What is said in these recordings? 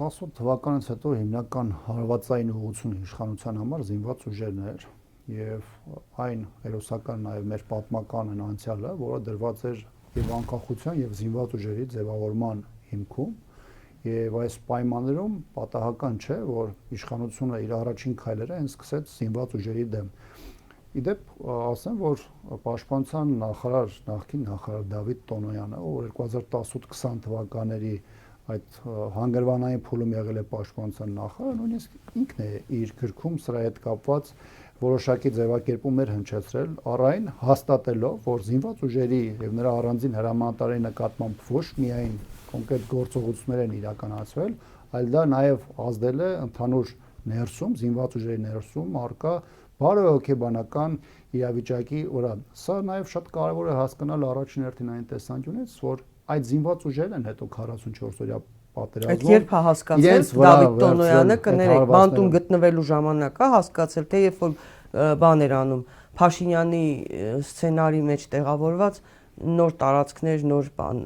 18 թվականից հետո հիմնական հարվածային ուղղությունը իշխանության համար զինված ուժերն էր եւ այն հերոսական նաեւ մեր պատմական անցյալը, որը դրված էր եւ անկախության եւ զինված ուժերի ձևավորման հիմքում եւ այս պայմաններում պատահական չէ, որ իշխանությունը իր առաջին քայլերը հենց սկսեց զինված ուժերի դեմ։ Իդեպ ասեմ, որ պաշտպանության նախարար, նախկին նախարար Դավիթ Տոնոյանը, ով 2018-20 թվականների այդ հանգրվանային փուլում եղել է պաշտպանության նախարար, նույնիսկ ինքն է իր գրքում սրա հետ կապված որոշակի ձևակերպումներ հնչեցրել, առայն հաստատելով, որ զինված ուժերի եւ նրա առանձին հրամանատարի նկատմամբ ոչ միայն կոնկրետ գործողություններ են իրականացվել, այլ դա նաեւ ազդել է ընդհանուր ներսում, զինված ուժերի ներսում արկա բարոյական իրավիճակի վրա։ Սա նաեւ շատ կարեւոր է հասկանալ առաջին հերթին այն տեսանկյունից, որ այդ զինված ուժերն են հետո 44-օրյա պատերազմում։ Այդ երբ է հասկացել Դավիթ Տոնոյանը, կներեք, բանտում գտնվելու ժամանակ է հասկացել, թե երբ որ բան էր անում Փաշինյանի սցենարի մեջ տեղավորված նոր տարածքներ, նոր բան,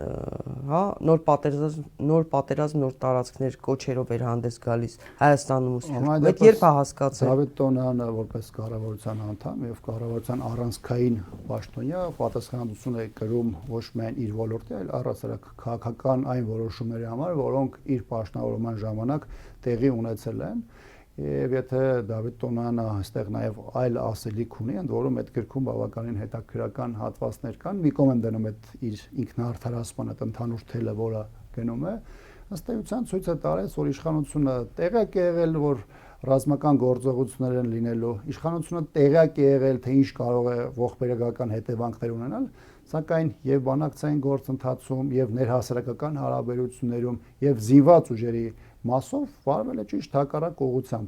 հա, նոր պատերազմ, նոր տարածքներ կոչերով էր հանդես գալիս Հայաստանում ու Սփյուռքում։ Այդ երբ է հասկացել։ Դավիթ Տոնոյանը որպես կառավարության անդամ եւ կառավարության առանցքային պաշտոնյա պատասխանատվություն է կրում ոչ միայն իր ոլորտի, այլ առասարակ քաղաքական այն որոշումների համար, որոնք իր պաշտոնավորման ժամանակ տեղի ունեցել են։ Եվ եթե Դավիթ Տոնոյանը այստեղ նաև այլ ասելիք ունի, ընդ որում այդ գրքում բավականին հետաքրքրական հատվածներ կան, մի կողմ եմ դնում այդ իր ինքնահարթարացման այդ ընդհանուր թելը, որը գնում է, ըստ էության ցույց է տալիս, որ իշխանությունը տեղյակ է եղել, որ ռազմական գործողություններ են լինելու, իշխանությունը տեղյակ է եղել, թե ինչ կարող է ողբերգական հետևանքներ ունենալ, սակայն եւ բանակցային գործընթացում եւ ներհասարակական հարաբերություններում եւ զինված ուժերի մասով վարվել է ճիշտ հակառակ ուղղությամբ։